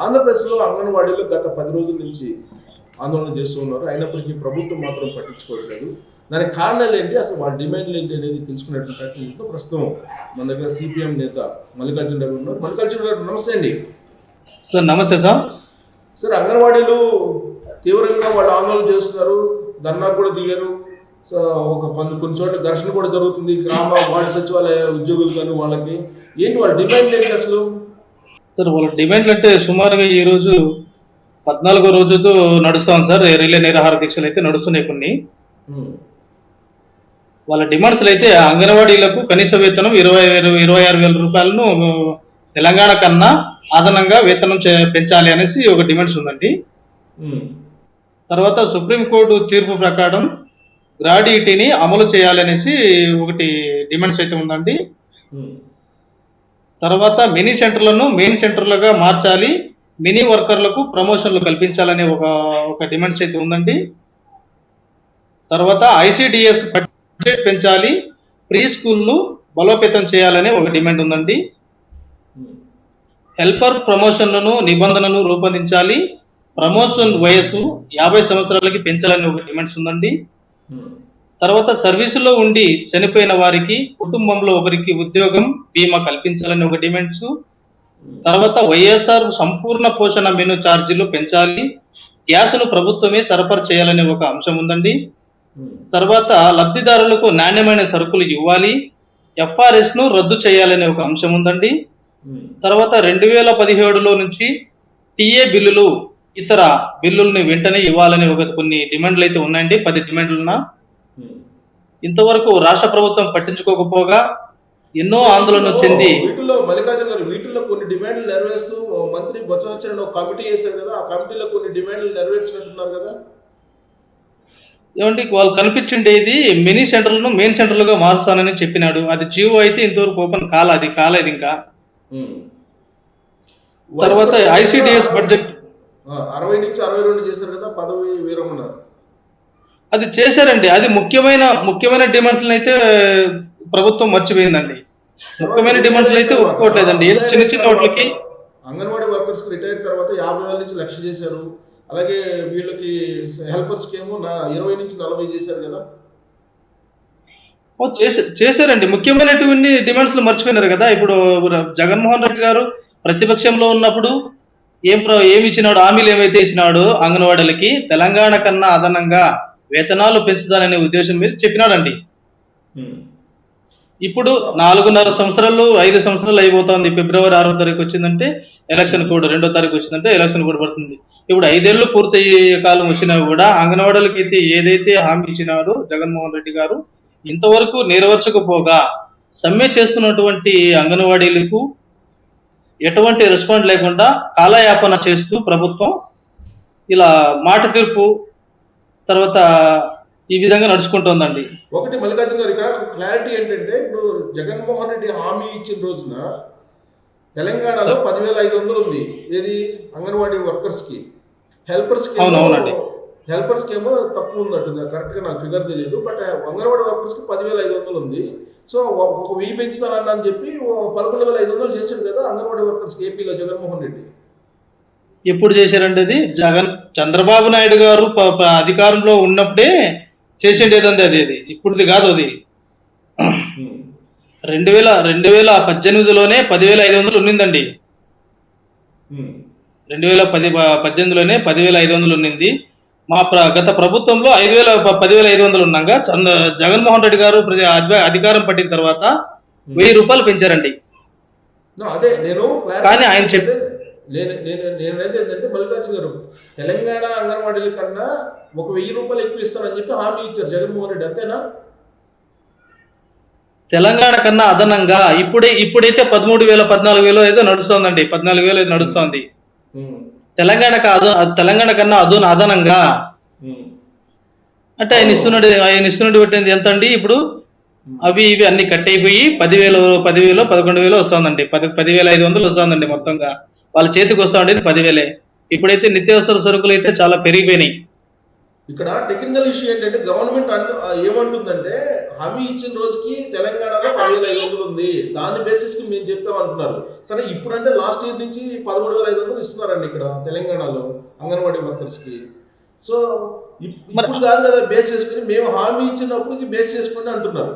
ఆంధ్రప్రదేశ్లో అంగన్వాడీలు గత 10 రోజుల నుంచి ఆందోళన చేస్తూ ఉన్నారు. అయినప్పటికీ ప్రభుత్వం మాత్రం పట్టించుకోవట్లేదు. దానికి కారణాలు ఏంటి, అసలు వాళ్ళ డిమాండ్లు ఏంటి అనేది తెలుసుకునేటువంటి ప్రయత్నం ప్రస్తుతం మన దగ్గర సిపిఎం నేత మల్లికార్జున గారు ఉన్నారు. మల్లికార్జున గారు నమస్తే అండి. సార్ నమస్తే సార్. సార్ అంగన్వాడీలు తీవ్రంగా వాళ్ళు ఆందోళన చేస్తున్నారు, ధర్నా కూడా దిగారు. సో కొన్ని చోట్ల ఘర్షణ కూడా జరుగుతుంది గ్రామ వార్డు సచివాలయ ఉద్యోగులు కానీ వాళ్ళకి. ఏంటి వాళ్ళ డిమాండ్లు ఏంటి అసలు? సార్ వాళ్ళ డిమాండ్లు అంటే సుమారుగా ఈ రోజు 14వ రోజుతో నడుస్తాం సార్. రిలే నిరాహార దీక్షలు అయితే నడుస్తున్నాయి కొన్ని. వాళ్ళ డిమాండ్స్లు అయితే అంగన్వాడీలకు కనీస వేతనం 26,000 రూపాయలను తెలంగాణ కన్నా అదనంగా వేతనం పెంచాలి అనేసి ఒక డిమాండ్స్ ఉందండి. తర్వాత సుప్రీంకోర్టు తీర్పు ప్రకారం గ్రాడ్యుటీని అమలు చేయాలనేసి ఒకటి డిమాండ్స్ అయితే ఉందండి. తర్వాత మినీ సెంటర్లను మెయిన్ సెంటర్లుగా మార్చాలి, మినీ వర్కర్లకు ప్రమోషన్లు కల్పించాలనే ఒక డిమాండ్స్ అయితే ఉందండి. తర్వాత ఐసిడిఎస్ బడ్జెట్ పెంచాలి, ప్రీ స్కూల్ను బలోపేతం చేయాలనే ఒక డిమాండ్ ఉందండి. హెల్పర్ ప్రమోషన్లను నిబంధనలు రూపొందించాలి, ప్రమోషన్ వయస్సు 50 సంవత్సరాలకి పెంచాలని ఒక డిమాండ్స్ ఉందండి. తర్వాత సర్వీసులో ఉండి చనిపోయిన వారికి కుటుంబంలో ఒకరికి ఉద్యోగం బీమా కల్పించాలని ఒక డిమాండ్స్. తర్వాత వైఎస్ఆర్ సంపూర్ణ పోషణ మెను ఛార్జీలు పెంచాలి, గ్యాస్ను ప్రభుత్వమే సరఫరా చేయాలనే ఒక అంశం ఉందండి. తర్వాత లబ్ధిదారులకు నాణ్యమైన సరుకులు ఇవ్వాలి, ఎఫ్ఆర్ఎస్ను రద్దు చేయాలనే ఒక అంశం ఉందండి. తర్వాత 2017లో నుంచి టీఏ బిల్లులు ఇతర బిల్లుల్ని వెంటనే ఇవ్వాలని కొన్ని డిమాండ్లు అయితే ఉన్నాయండి. 10 డిమాండ్లున్నా ఇంతవరకు రాష్ట్ర ప్రభుత్వం పట్టించుకోకపోగా ఎన్నో ఆందోళన చెంది వీటిలో మల్లికార్జున గారు వీటిల్లో కొన్ని డిమాండ్లు నెరవేరుస్తూ మంత్రి బొత్స సత్యనారాయణ ఒక కమిటీ చేశారు కదా, ఆ కమిటీలో కొన్ని డిమాండ్లు నెరవేర్చినట్టున్నారు కదా. ఏమంటే వాళ్ళు కనిపించిండేది మినీ సెంటర్లను మెయిన్ సెంటర్లుగా మారుస్తానని చెప్పినాడు. అది జియో అయితే ఇంతవరకు ఓపెన్ కాలేదు ఇంకా. తర్వాత ఐసిడిఎస్ బడ్జెట్ 60 నుంచి 62 చేశారు కదా పదవి విరమణ. అది చేశారండి. అది ముఖ్యమైన డిమాండ్స్ అయితే ప్రభుత్వం మర్చిపోయిందండి. ముఖ్యమైన డిమాండ్స్ అయితే ఒప్పుకోవట్లేదండి. చిన్న వాటికి అంగన్వాడీ వర్కర్స్ రిటైర్ తర్వాత 50,000 నుంచి 1,00,000 చేశారు. అలాగే వీళ్ళకి హెల్పర్స్కి ఏమో 20 నుంచి 40 చేశారు కదా. చేశారండి. ముఖ్యమైనటువంటి డిమాండ్స్ మర్చిపోయినారు కదా. ఇప్పుడు జగన్మోహన్ రెడ్డి గారు ప్రతిపక్షంలో ఉన్నప్పుడు ఏమి ఇచ్చినాడు, హామీలు ఏమైతే ఇచ్చినాడో అంగన్వాడీలకి తెలంగాణ కన్నా అదనంగా వేతనాలు పెంచుతాననే ఉద్దేశం మీద చెప్పినాడండి. ఇప్పుడు 4.5 సంవత్సరాలు 5 సంవత్సరాలు అయిపోతుంది. ఫిబ్రవరి 6వ తారీఖు వచ్చిందంటే ఎలక్షన్ కోడ్, 2వ తారీఖు వచ్చిందంటే ఎలక్షన్ కోడ్ పడుతుంది. ఇప్పుడు 5 ఏళ్ళు పూర్తయ్యే కాలం వచ్చినా కూడా అంగన్వాడీలకి అయితే ఏదైతే హామీ ఇచ్చినాడో జగన్మోహన్ రెడ్డి గారు ఇంతవరకు నెరవేర్చకపోగా సమ్మె చేస్తున్నటువంటి అంగన్వాడీలకు ఎటువంటి రెస్పాండ్ లేకుండా కాలయాపన చేస్తూ ప్రభుత్వం ఇలా మాట తీర్పు తర్వాత ఈ విధంగా నడుచుకుంటోందండి. ఒకటి మల్లికార్జున గారు ఇక్కడ క్లారిటీ ఏంటంటే, ఇప్పుడు జగన్మోహన్ రెడ్డి హామీ ఇచ్చిన రోజున తెలంగాణలో 10,500 ఉంది ఏది అంగన్వాడీ వర్కర్స్కి. హెల్పర్స్కి ఏమో తక్కువ ఉన్నట్టుంది, కరెక్ట్గా నాకు ఫిగర్ తెలియదు. బట్ అంగన్వాడీ వర్కర్స్కి 10,500 ఉంది. సో ఒక 1000 పెంచుతానని అని చెప్పి 11,500 చేశాడు కదా అంగన్వాడీ వర్కర్స్కి ఏపీలో జగన్మోహన్ రెడ్డి. ఎప్పుడు చేశారండి అది? చంద్రబాబు నాయుడు గారు అధికారంలో ఉన్నప్పుడే చేసిండేదండి అది. ఇప్పుడుది కాదు. అది 2018లోనే 10,500 ఉన్నిందండి. 2018లోనే 10,500 ఉన్నింది. గత ప్రభుత్వంలో 10,500 ఉన్నాగా జగన్మోహన్ రెడ్డి గారు అధికారం పట్టిన తర్వాత 1,000 రూపాయలు పెంచారండి. అదే నేను కానీ ఆయన చెప్పి నేనైతే ఏంటంటే మల్లికార్జున గారు తెలంగాణ అంగన్వాడీల కన్నా ఒక 1,000 రూపాయలు ఎక్కువ ఇస్తారని చెప్పి హామీ ఇచ్చారు జగన్మోహన్ రెడ్డి, అంతేనా? తెలంగాణ కన్నా అదనంగా ఇప్పుడైతే 13,000 14,000 ఏదో నడుస్తోందండి. 14,000 ఏదో నడుస్తోంది. తెలంగాణ కన్నా అదనంగా అంటే ఆయన ఇస్తున్నట్టు పెట్టింది ఎంత అండి? ఇప్పుడు ఇవి అన్ని కట్ అయిపోయి 10,000 11,000 వస్తుందండి. 10,500 వస్తుందండి. మొత్తంగా వాళ్ళ చేతికి వస్తూ ఉండేది 10,000. ఇప్పుడైతే నిత్యావసర సరుకులు అయితే చాలా పెరిగిపోయినాయి. ఇక్కడ టెక్నికల్ ఇష్యూ ఏంటంటే గవర్నమెంట్ ఏమంటుందంటే హామీ ఇచ్చిన రోజుకి తెలంగాణలో 10,500 ఉంది, దాని బేసిస్కి మేము చెప్పామంటున్నారు. సరే ఇప్పుడంటే లాస్ట్ ఇయర్ నుంచి 13,500 ఇస్తున్నారండి ఇక్కడ తెలంగాణలో అంగన్వాడీ వర్కర్స్కి. సో ఇప్పుడు కాదు కదా బేస్ చేసుకుని, మేము హామీ ఇచ్చినప్పటికి బేస్ చేసుకుని అంటున్నారు.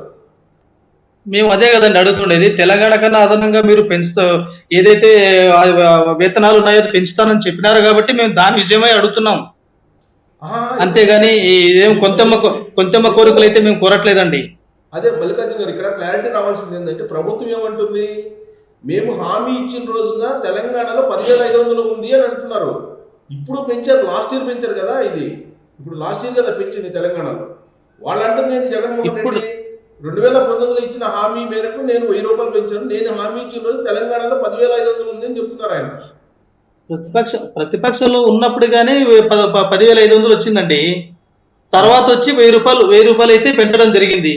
మేము అదే కదండి అడుగుతుండేది. తెలంగాణ కన్నా అదనంగా మీరు పెంచుతా ఏదైతే వేతనాలు ఉన్నాయో అది పెంచుతానని చెప్పినారు కాబట్టి మేము దాని విషయమై అడుగుతున్నాం. ఆహా, అంతేగాని ఇదేం కొంచెమ్మ కోరికలు అయితే మేము కోరట్లేదండి. అదే మల్లికార్జున గారు, ఇక్కడ క్లారిటీ రావాల్సింది ఏంటంటే ప్రభుత్వం ఏమంటుంది, మేము హామీ ఇచ్చిన రోజున తెలంగాణలో 10,500 ఉంది అని అంటున్నారు. ఇప్పుడు పెంచారు, లాస్ట్ ఇయర్ పెంచారు కదా, ఇది ఇప్పుడు లాస్ట్ ఇయర్ కదా పెంచింది తెలంగాణలో. వాళ్ళు అంటుంది ఏంటి, జగన్మోహన్ రెడ్డి 2019లో ఇచ్చిన హామీ మేరకు నేను 1,000 రూపాయలు పెంచాను, నేను హామీ ఇచ్చిన రోజు తెలంగాణలో 10,500 ఉంది అని చెప్తున్నారు ఆయన. ప్రతిపక్షంలో ఉన్నప్పుడు కానీ 10,500 వచ్చిందండి. తర్వాత వచ్చి 1,000 రూపాయలు అయితే పెంచడం జరిగింది.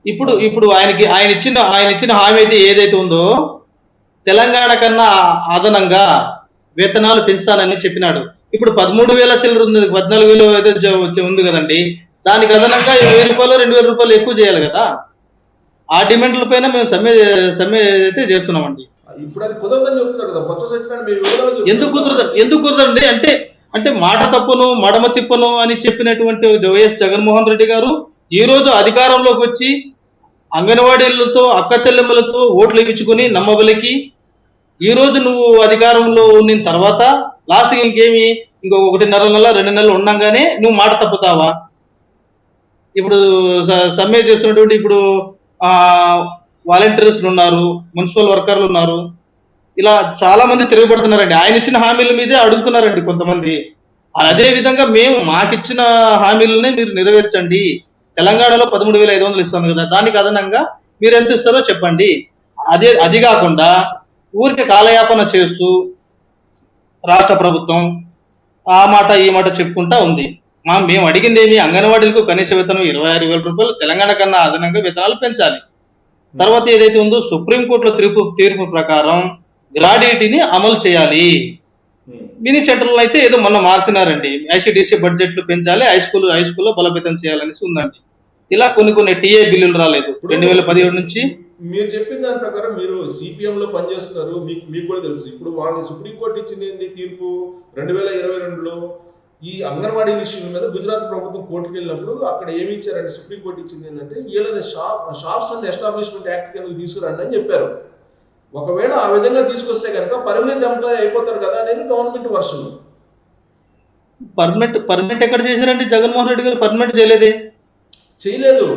ఇప్పుడు ఆయన ఇచ్చిన హామీ అయితే ఏదైతే ఉందో తెలంగాణ కన్నా అదనంగా వేతనాలు పెంచుతానని చెప్పినాడు. ఇప్పుడు 13,000 చిల్లర ఉంది, 14,000 అయితే ఉంది కదండి. దానికి అదనంగా 1,000 రూపాయలు 2,000 రూపాయలు ఎక్కువ చేయాలి కదా. ఆ డిమాండ్ల పైన మేము సమ్మె అయితే చేస్తున్నామండి. ఇప్పుడు అది కుదరదని చెప్తున్నారు కదా బొత్స సత్యనారాయణ. ఎందుకు కుదరండి అంటే మాట తప్పును మడమ తిప్పను అని చెప్పినటువంటి వైఎస్ జగన్మోహన్ రెడ్డి గారు ఈ రోజు అధికారంలోకి వచ్చి అంగన్వాడీలతో అక్క చెల్లెమ్మలతో ఓట్లు ఇచ్చుకుని నమ్మబలికి ఈ రోజు నువ్వు అధికారంలో ఉన్న తర్వాత లాస్ట్ ఇంకేమి ఇంకో 1.5 నెల 2 నెలలు ఉండంగానే నువ్వు మాట తప్పుతావా? ఇప్పుడు సమ్మె చేస్తున్నటువంటి ఇప్పుడు వాలంటీర్స్లు ఉన్నారు, మున్సిపల్ వర్కర్లు ఉన్నారు, ఇలా చాలా మంది తిరగబడుతున్నారండి. ఆయన ఇచ్చిన హామీల మీదే అడుగుతున్నారండి కొంతమంది. అదే విధంగా మేము మాకిచ్చిన హామీలనే మీరు నెరవేర్చండి. తెలంగాణలో 13,500 ఇస్తాను కదా, దానికి అదనంగా మీరు ఎంత ఇస్తారో చెప్పండి. అది కాకుండా ఊరికి కాలయాపన చేస్తూ రాష్ట్ర ప్రభుత్వం ఆ మాట ఈ మాట చెప్పుకుంటా ఉంది. మేము అడిగింది ఏమి, అంగన్వాడీలకు కనీస వేతనం 26,000 రూపాయలు, తెలంగాణ కన్నా అదనంగా వేతనాలు పెంచాలి. తర్వాత ఏదైతే ఉందో సుప్రీంకోర్టులో తీర్పు ప్రకారం గ్రాడ్యుయేటీని అమలు చేయాలి. మినీ సెంటర్లో అయితే ఏదో మొన్న మార్చినారండి, ఐసిడిసి బడ్జెట్లు పెంచాలి, హై స్కూల్లో బలోపేతం చేయాలనేసి ఉందండి. ఇలా కొన్ని టీఏ బిల్లులు రాలేదు 2017 నుంచి. మీరు చెప్పిన దాని ప్రకారం మీరు సిపిఎం లో పనిచేస్తున్నారు, మీకు కూడా తెలుసు. ఇప్పుడు వాళ్ళని సుప్రీంకోర్టు ఇచ్చింది ఏంటి తీర్పు, 2022లో ఈ అంగన్వాడీ ఇష్యూల మీద గుజరాత్ ప్రభుత్వం కోర్టుకు వెళ్ళినప్పుడు అక్కడ ఏమి ఇచ్చారంటే సుప్రీంకోర్టు ఇచ్చింది ఏంటంటే వీళ్ళని షాప్స్ అండ్ ఎస్టాబ్లిష్మెంట్ యాక్ట్ కింద తీసుకురండి అని చెప్పారు. ఒకవేళ ఆ విధంగా తీసుకొస్తే కనుక పర్మనెంట్ ఎంప్లాయ్ అయిపోతారు కదా అనేది గవర్నమెంట్ వర్షన్. పర్మనెంట్ ఎక్కడ చేశారండి? జగన్మోహన్ రెడ్డి గారు పర్మనెంట్ చేయలేదు.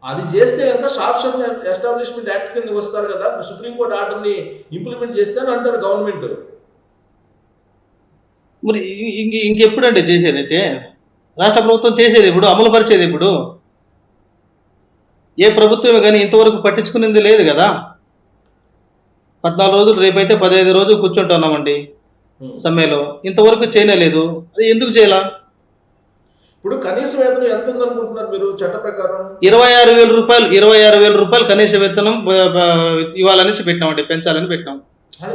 అది చేస్తే కనుక షాప్స్ అండ్ ఎస్టాబ్లిష్మెంట్ యాక్ట్ కిందకి వస్తారు కదా, సుప్రీంకోర్టు ఆర్డర్ని ఇంప్లిమెంట్ చేస్తే అని అంటారు గవర్నమెంట్. మరి ఇంకెప్పుడంటే చేసేది? అయితే రాష్ట్ర ప్రభుత్వం చేసేది ఇప్పుడు, అమలు పరిచేది ఇప్పుడు. ఏ ప్రభుత్వమే కానీ ఇంతవరకు పట్టించుకునేది లేదు కదా. 14 రోజులు, రేపైతే 15 రోజులు కూర్చుంటున్నామండి సమ్మెలో, ఇంతవరకు చేయలేదు. అది ఎందుకు చేయాల? ఇప్పుడు కనీస వేతనం ఎంత ఉందనుకుంటున్నారు మీరు చట్ట ప్రకారం? 26,000 రూపాయలు కనీస వేతనం ఇవ్వాలనేసి పెట్టినామండి, పెంచాలని పెట్టినాం.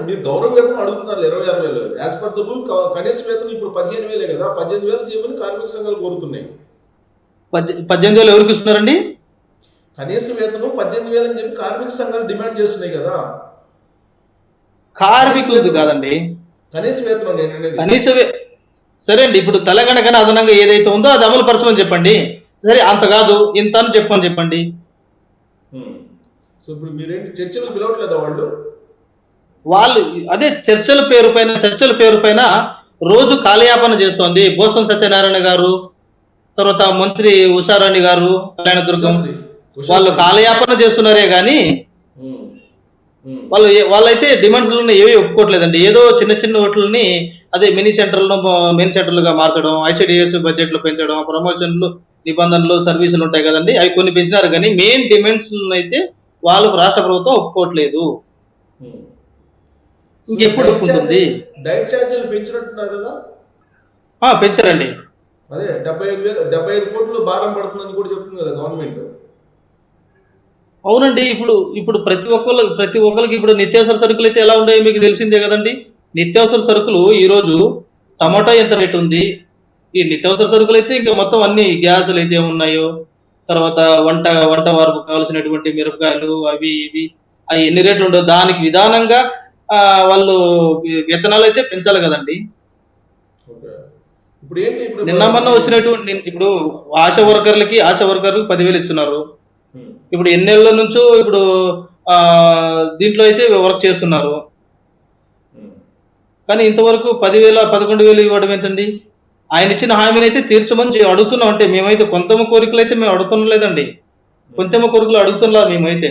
మీరు గౌరవ వేతనం అడుగుతున్నారు 26,000. యాజ్ పర్ ద రూల్ కనీస వేతనం ఇప్పుడు 15,000 కదా, 18,000 చేయమని కార్మిక సంఘాలు కోరుతున్నాయి. 18,000 ఎవరికి ఇస్తున్నారండి? కనీస వేతనం 18,000 అని చెప్పి కార్మిక సంఘాలు డిమాండ్ చేస్తున్నాయి కదా. కార్మికులది కాదండి కనీస వేతనం నేను అనేది. సరే అండి, ఇప్పుడు తెలంగాణ కన్నా అదనంగా ఏదైతే ఉందో అది అమలు పరచమని చెప్పండి. సరే అంత కాదు ఇంత అని చెప్పండి. సో ఇప్పుడు మీరేంటి చర్చలకు పిలవట్లేదా వాళ్ళు? అదే చర్చల పేరు పైన రోజు కాలయాపన చేస్తోంది బోసం సత్యనారాయణ గారు, తర్వాత మంత్రి ఉషారాణి గారు, కళ్యాణదుర్గం, వాళ్ళు కాలయాపన చేస్తున్నారే కానీ వాళ్ళైతే డిమాండ్స్లను ఏవి ఒప్పుకోవట్లేదండి. ఏదో చిన్న ఓట్లని అదే మెయిన్ సెంటర్లుగా మార్చడం, ఐసిడిఎస్ బడ్జెట్లు పెంచడం, ప్రమోషన్లు, నిబంధనలు, సర్వీసులు ఉంటాయి కదండి, అవి కొన్ని పెంచినారు కానీ మెయిన్ డిమాండ్స్ అయితే వాళ్ళు రాష్ట్ర ప్రభుత్వం ఒప్పుకోవట్లేదు. ఇంకెప్పుడు ఒప్పుకుంటుంది? డైట్ ఛార్జీలు పెంచినట్టున్నారు కదా. పెంచారండి. అదే 75 కోట్లు భారం పడుతుందని కూడా చెప్తుంది కదా గవర్నమెంట్. అవునండి. ఇప్పుడు ప్రతి ఒక్కరికి ఇప్పుడు నిత్యావసర సరుకులు అయితే ఎలా ఉన్నాయో మీకు తెలిసిందే కదండి. నిత్యావసర సరుకులు ఈరోజు టమాటా ఎంత రేటు ఉంది, ఈ నిత్యావసర సరుకులు అయితే ఇంకా మొత్తం అన్ని గ్యాసులు అయితే ఉన్నాయో, తర్వాత వంట వరకు కావాల్సినటువంటి మిరపకాయలు అవి ఇవి అవి ఎన్ని రేట్లు ఉండవు దానికి విధానంగా వాళ్ళు వేతనాలు అయితే పెంచాలి కదండి. ఓకే. ఇప్పుడు ఏంటి ఇప్పుడు నిన్న మొన్న వచ్చినటువంటి ఇప్పుడు ఆశా వర్కర్లకు 10,000 ఇస్తున్నారు. ఉమ్, ఇప్పుడు ఎన్నేళ్ల నుంచో ఇప్పుడు ఆ, దీంట్లో అయితే వర్క్ చేస్తున్నారు. ఉమ్, కానీ ఇంతవరకు 10,000 11,000 ఇవ్వడం ఏంటండి? ఆయన ఇచ్చిన హామీని అయితే తీర్చమని అడుగుతున్నాం. అంటే మేమైతే కొంతమ కోరికలు అయితే మేము అడుగుతున్నాం లేదండి. కొంతమ కోరికలు అడుగుతున్నారు మేమైతే.